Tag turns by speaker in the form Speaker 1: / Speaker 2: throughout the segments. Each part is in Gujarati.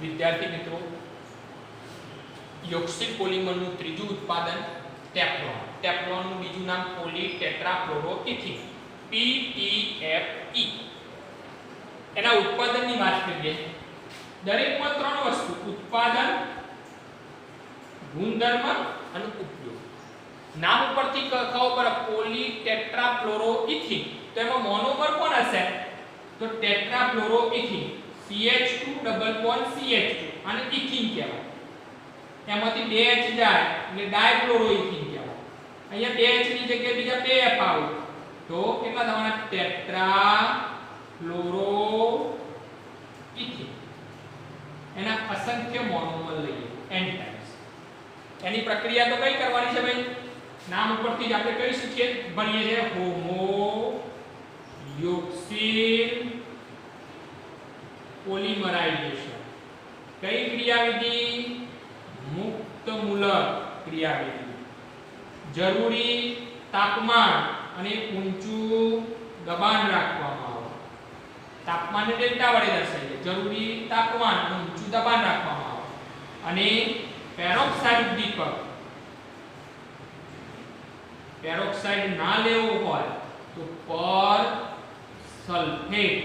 Speaker 1: વિદ્યાર્થી મિત્રો, યોક્સિલ પોલિમરનું ત્રીજું ઉત્પાદન ટેફલોન. ટેફલોનનું બીજું નામ પોલીટેટ્રાફ્લોરોઇથિન, PTFE. એના ઉત્પાદનની વાત કરીએ. દરેકમાં ત્રણ વસ્તુ: ઉત્પાદન, ગુણધર્મ અને ઉપયોગ. નામ ઉપરથી ખબર પડે પોલીટેટ્રાફ્લોરોઇથિન, તો એમાં મોનોમર કોણ હશે? તો ટેટ્રાફ્લોરોઇથિન, CH2 ડબલ બોન્ડ CH2 અને ઇથિન કહેવાય. એમાંથી 2H જાય એટલે ડાયફ્લોરોઇથિન કહેવાય. અહીંયા 2H ની જગ્યાએ બીજા 2F આવે તો કેટલા થવાના? ટેટ્રાફ્લોરોઇથિન. એના અસંખ્ય મોનોમર લઈએ, n ટાઈમ્સ. એની પ્રક્રિયા તો કઈ કરવાની છે ભાઈ? નામ ઉપરથી જ આપણે કહી શકીએ, ભણીએ છીએ હોમોયોક્સિલ પોલિમરાઇઝેશન. કઈ ક્રિયાવિધિ? મુક્ત મૂલક ક્રિયાવિધિ. જરૂરી તાપમાન અને ઊંચું દબાણ રાખવામાં આવે. તાપમાનને ડેલ્ટા વડે દર્શાવીએ. જરૂરી તાપમાન અને ઊંચું દબાણ રાખવામાં આવે. અને પેરોક્સાઇડ ઉદ્દીપક, પેરોક્સાઇડ ના લેવો હોય તો પર સલ્ફેટ.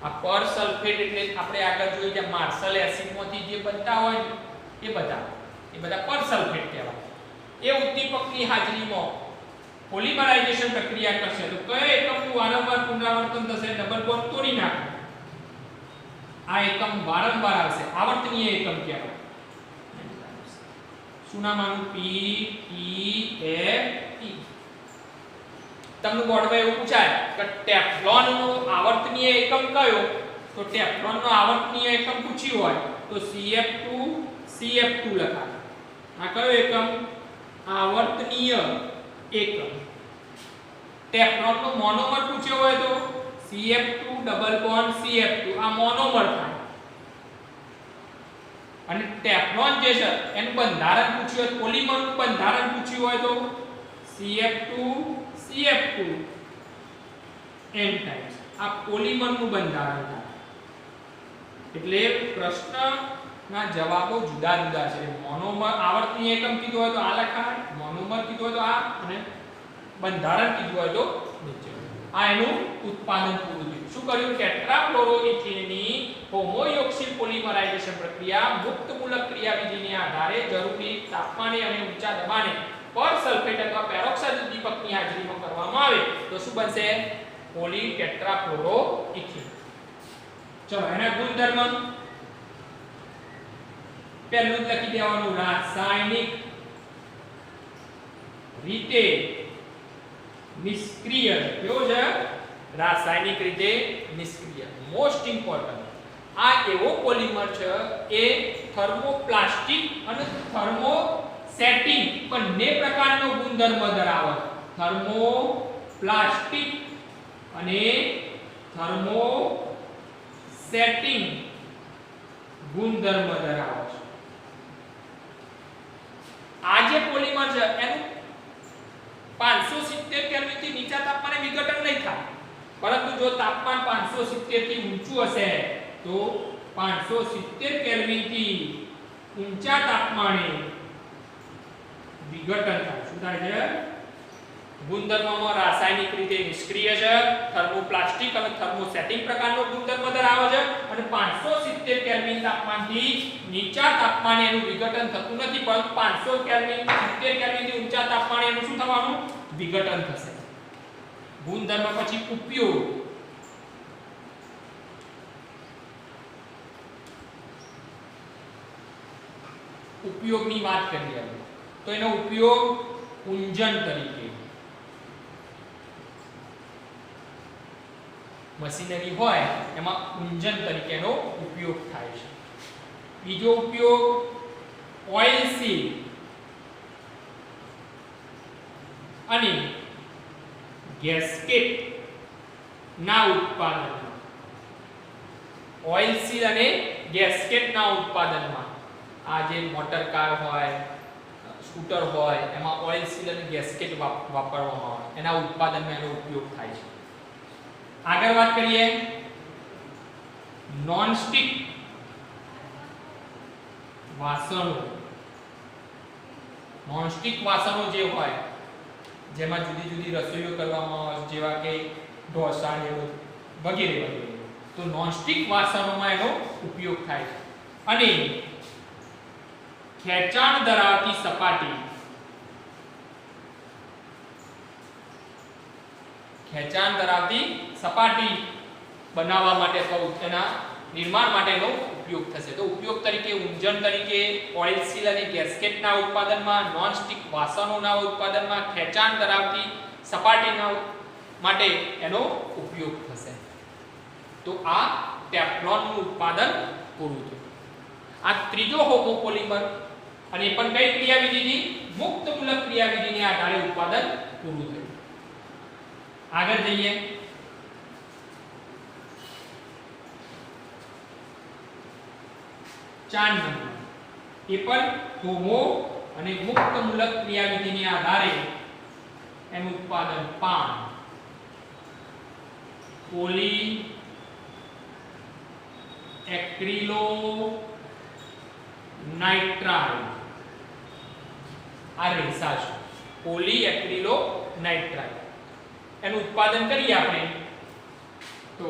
Speaker 1: આ પર સલ્ફેટ એટલે આપણે આગળ જોઈએ કે માર્શલ એસિડમાંથી જે બનતા હોય એ બધા પર સલ્ફેટ કહેવાય. એ ઉદ્દીપકની હાજરીમાં પોલિમરાઇઝેશન પ્રક્રિયા કરશે તો કયો એકમનું વારંવાર પુનરાવર્તન થશે? ડબલ બોન્ડ તોડી નાખો. આ એકમ વારંવાર આવશે, આવર્તનીય એકમ કહેવાય. શું નામ આનું? PTFE. તમને બોર્ડમાં એવું પૂછાય કે ટેફલોનનો આવર્તનીય એકમ કયો? તો ટેફલોનનો આવર્તનીય એકમ પૂછ્યું હોય તો CF2 લખાય. આ કયો એકમ? આવર્તનીય એકમ. ટેફલોનનો મોનોમર પૂછ્યો હોય તો CF2 ડબલ બોન્ડ CF2. આ મોનોમર થાય. અને ટેફલોન જે છે એનું બંધારણ પૂછ્યું હોય, પોલિમરનું બંધારણ પૂછ્યું હોય તો CF2 n ટાઈમ્સ. આ પોલિમરનું બંધારણ થાય. એટલે પ્રશ્નના જવાબો જુદા જુદા છે. મોનોમર આવર્તનીય એકમ કીધું હોય તો આ લખાય, મોનોમર કીધું હોય તો આ, અને બંધારણ કીધું હોય તો નીચે. આ એનું ઉત્પાદન પૂરું થયું. શું કર્યું? ટેટ્રાફ્લોરોઇથિનની હોમોયોક્સિલ પોલિમરાઇઝેશન પ્રક્રિયા મુક્ત મૂલક ક્રિયાવિધિને આધારે જરૂરી તાપમાને અને ઊંચા દબાણે પર સલ્ફેટ અથવા પેરોક્સાઇડ ઉદ્દીપકની હાજરીમાં કરવામાં આવે તો શું બનશે? પોલીટેટ્રાફ્લોરોઇથિન. ચલો એના ગુણધર્મ પહેલું જ લખી દેવાનું. રાસાયણિક રીતે નિષ્ક્રિય. કેવું છે? રાસાયણિક રીતે નિષ્ક્રિય. Most important. આ એવો પોલિમર છે એ થર્મોપ્લાસ્ટિક અને થર્મોસેટિંગ બંને પ્રકારનો ગુણધર્મ ધરાવે. થર્મોપ્લાસ્ટિક અને થર્મોસેટિંગ ગુણધર્મ ધરાવે છે. આ જે પોલિમર છે એનું 570 કેલ્વિન થી નીચા તાપમાને વિઘટન નહીં થાય, પરંતુ જો તાપમાન 570 થી ઊંચું હશે તો 570 કેલ્વિન થી ઊંચા તાપમાને વિઘટન થાય. શું થાય છે? ગુણધર્મમાં રાસાયણિક રીતે નિષ્ક્રિય છે, થર્મોપ્લાસ્ટિક અને થર્મોસેટિંગ પ્રકારનો ગુણધર્મ ધરાવે છે, અને 570 કેલ્વિન તાપમાનથી નીચા તાપમાને એનું વિઘટન થતું નથી, પરંતુ 500 કેલ્વિન 70 કેલ્વિન થી ઊંચા તાપમાને એનું શું થવાનું? વિઘટન થશે. ગુણધર્મ પછી ઉપયોગ. ઉપયોગની વાત કરીએ તો એનો ઉપયોગ કુંજન તરીકે, મશીનરી હોય એમાં કુંજન તરીકેનો ઉપયોગ થાય છે. બીજો ઉપયોગ ઓઇલ સીલ અને ગેસ્કેટ ના ઉત્પાદનમાં. ઓઇલ સીલ અને ગેસ્કેટ ના ઉત્પાદનમાં આ જે મોટર કાર હોય, સ્કૂટર હોય એમાં ઓઇલ સીલ અને ગેસ્કેટ વાપરવામાં આવે, એના ઉત્પાદનમાં એનો ઉપયોગ થાય છે. આગળ વાત કરીએ નોન સ્ટિક વાસણો, નોનસ્ટિક વાસણો જે હોય જેમાં જુદી જુદી રસોઈઓ કરવામાં આવે જેવા કે ઢોસા ને વગેરે વગેરે, તો નોનસ્ટિક વાસણોમાં એનો ઉપયોગ થાય છે. અને ખેંચાણ ધરાવતી સપાટી, ખેંચાણ ધરાવતી સપાટી બનાવવા માટે અથવા તેના નિર્માણ માટેનો ઉપયોગ થશે. તો ઉપયોગ તરીકે ઊંજણ તરીકે, ઓઇલ સીલ અને ગેસ્કેટના ઉત્પાદનમાં, નોનસ્ટિક વાસણોના ઉત્પાદનમાં, ખેંચાણ ધરાવતી સપાટીના માટે એનો ઉપયોગ થશે. તો આ ટેફલોનનું ઉત્પાદન પૂરું થયું. આ ત્રીજો હોમોપોલિમર, અને એ પણ કઈ ક્રિયાવિધિની? મુક્તમૂલક ક્રિયાવિધિને આધારે ઉત્પાદન પૂરું થયું. આગળ જઈએ. 4 નંબર, એ પણ હોમો અને મુક્તમૂલક ક્રિયાવિધિને આધારે એનું ઉત્પાદન પાન, પોલી એક્રિલો નાઇટ્રાઇલ, આ રેસા છે પોલી એક્રિલો નાઇટ્રાઇલ. એનું ઉત્પાદન કરીએ આપણે તો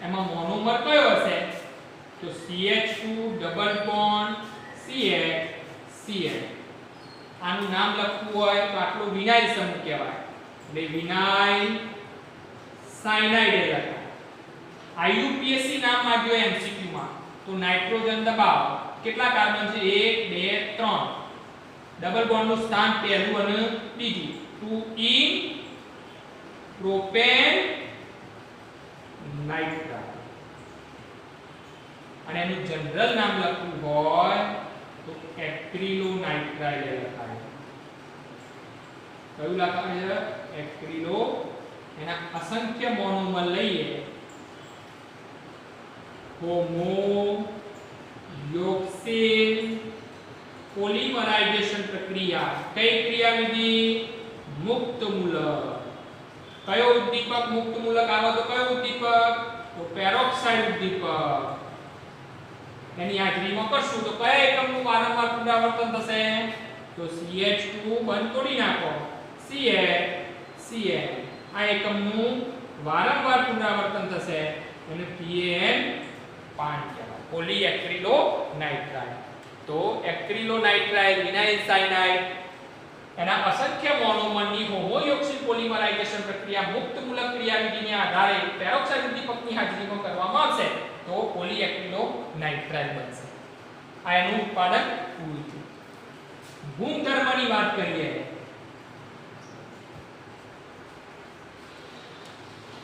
Speaker 1: એમાં મોનોમર કયો હશે? તો CH2 double bond CH CH. આનું નામ લખવું હોય તો આટલું વિનાઇલ સમૂહ કહેવાય, એટલે વિનાઇલ સાયનાઇડ લખાય. IUPAC નામ માંગ્યો MCQ માં, તો નાઇટ્રોજન દબાવ કેટલા કાર્બન છે? 1 2 3. ડબલ બોન્ડ નું સ્થાન પહેલું અને બીજું, 2 in પ્રોપેન નાઇટ્રાઇલ. અને એનું જનરલ નામ લખવું હોય તો એક્રિલો નાઇટ્રાઇલ લખાય. કયું લખાય છે? એક્રિલો. એના અસંખ્ય મોનોમર લઈએ, હોમો યોક્સિલ પોલિમરાઇઝેશન પ્રક્રિયા. કઈ ક્રિયાવિધિ? મુક્તમૂલક. કયો ઉદ્દીપક મુક્તમૂલક આવે તો કયો ઉદ્દીપક? તો પેરોક્સાઇડ ઉદ્દીપક. એની હાજરીમાં કરશું તો કયા એકમનું વારંવાર પુનરાવર્તન થશે? તો CH2 બંધ તોડી નાખો, CH આ એકમનું વારંવાર પુનરાવર્તન થશે અને PAN પાન કહેવાય, પોલી એક્રિલો નાઇટ્રાઇલ. તો એક્રિલો નાઇટ્રાઇલ, વિનાઇલ સાયનાઇડ, એના અસંખ્ય મોનોમરની હોમોયોક્સિલ પોલિમરાઇઝેશન પ્રક્રિયા મુક્તમૂલક ક્રિયાવિધિને આધારે પેરોક્સાઇડ ઉદ્દીપકની હાજરીમાં કરવામાં આવશે તો પોલીએક્રિલો નાઇટ્રાઇલ બનશે. આ એનું ઉત્પાદન પૂરું થયું. ગુણધર્મની વાત કરીએ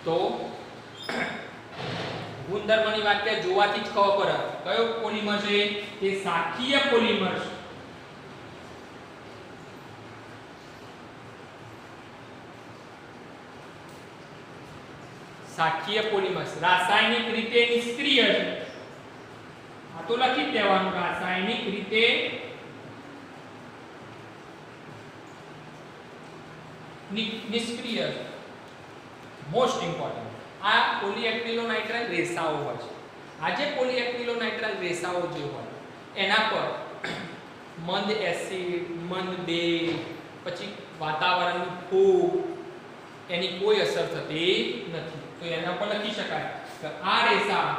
Speaker 1: તો ગુણધર્મની વાત કરીએ જોવાથી જ ખબર પડે કયો પોલિમર છે તે શાખીય પોલિમર છે. શાખીય પોલિમર્સ રાસાયણિક રીતે નિષ્ક્રિય છે. આ તો લખી દેવાનું, રાસાયણિક રીતે નિષ્ક્રિય છે. મોસ્ટ ઇમ્પોર્ટન્ટ આ પોલીએક્રિલોનાઇટ્રાઇલ રેસાઓ હોય છે. આ જે પોલીએક્રિલોનાઇટ્રાઇલ રેસાઓ જે હોય એના પર મંદ એસિડ, મંદ બેઝ, પછી વાતાવરણની ફૂગ એની કોઈ અસર થતી નથી. તો એના પર લખી શકાય કે આ રેસા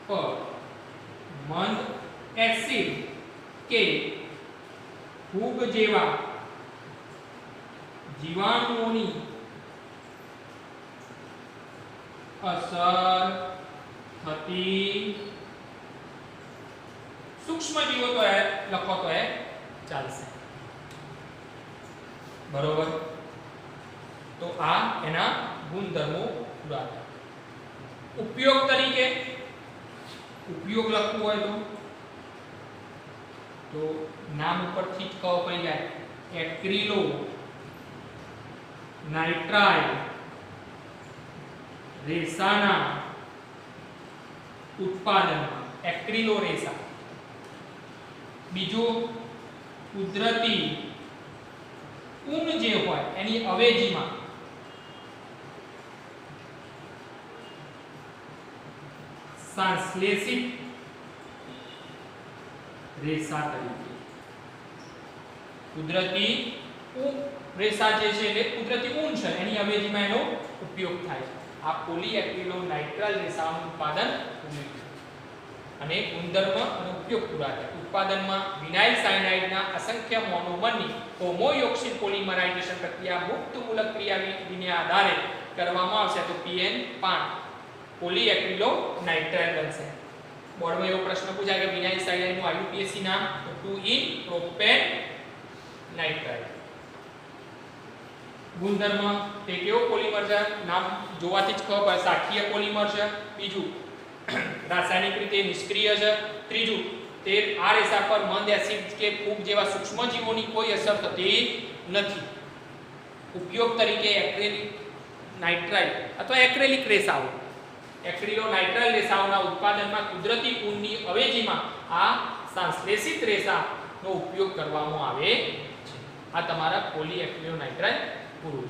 Speaker 1: પર મંદ એસિડ કે ફૂગ જેવા જીવાણુઓની અસર થતી સૂક્ષ્મ જીવો તો લખો તો ચાલશે. બરોબર. તો આ એના ગુણધર્મો પૂરા થયા. ઉપયોગ તરીકે ઉપયોગ લખવું હોય તો નામ ઉપરથી જ ખબર પડી જાય. એક્રિલો નાઇટ્રાઇલ રેસાના ઉત્પાદનમાં એક્રિલો રેસા. બીજું કુદરતી ઊન જે હોય એની અવેજીમાં સંશ્લેષિત રેસા તરીકે કુદરતી રેસા જે છે એટલે કુદરતી ઊન છે એની અવેજીમાં એનો ઉપયોગ થાય છે. આ પોલીએક્રિલોનાઇટ્રાઇલ રેસાનું ઉત્પાદન અને ગુણધર્મ અને ઉપયોગ પૂરા થાય. ઉત્પાદનમાં વિનાઇલ સાયનાઇડના અસંખ્ય મોનોમરની હોમોયોક્સિલ પોલિમરાઇઝેશન પ્રક્રિયા મુક્ત મૂલક ક્રિયાવિધિના આધારે કરવામાં આવશે તો PN5 પોલીએક્રિલોનાઇટ્રાઇલ બનશે. બોર્ડમાં એવો પ્રશ્ન પૂછાય કે વિનાઇલ સાયનાઇડનું IUPAC નામ તો 2 પ્રોપેન નાઇટ્રાઇલ. ગુણધર્મ તે કેવો પોલિમર છે નામ જોવાથી જ ખબર પડે સાખીય પોલિમર છે. બીજું રાસાયણિક રીતે નિષ્ક્રિય છે. ત્રીજું તે આ રેસા પર મંદ એસિડ કે ફૂગ જેવા સૂક્ષ્મજીવોની કોઈ અસર થતી નથી. ઉપયોગ તરીકે એક્રેલિક નાઇટ્રાઇલ અથવા એક્રેલિક રેસાઓ એક્રિલોનાઇટ્રાઇલ રેસાઓના ઉત્પાદનમાં કુદરતી ઊનની અવેજીમાં આ સંશ્લેષિત રેસાનો ઉપયોગ કરવામાં આવે છે. આ તમારા પોલીએક્રિલોનાઇટ્રાઇલ પૂરું.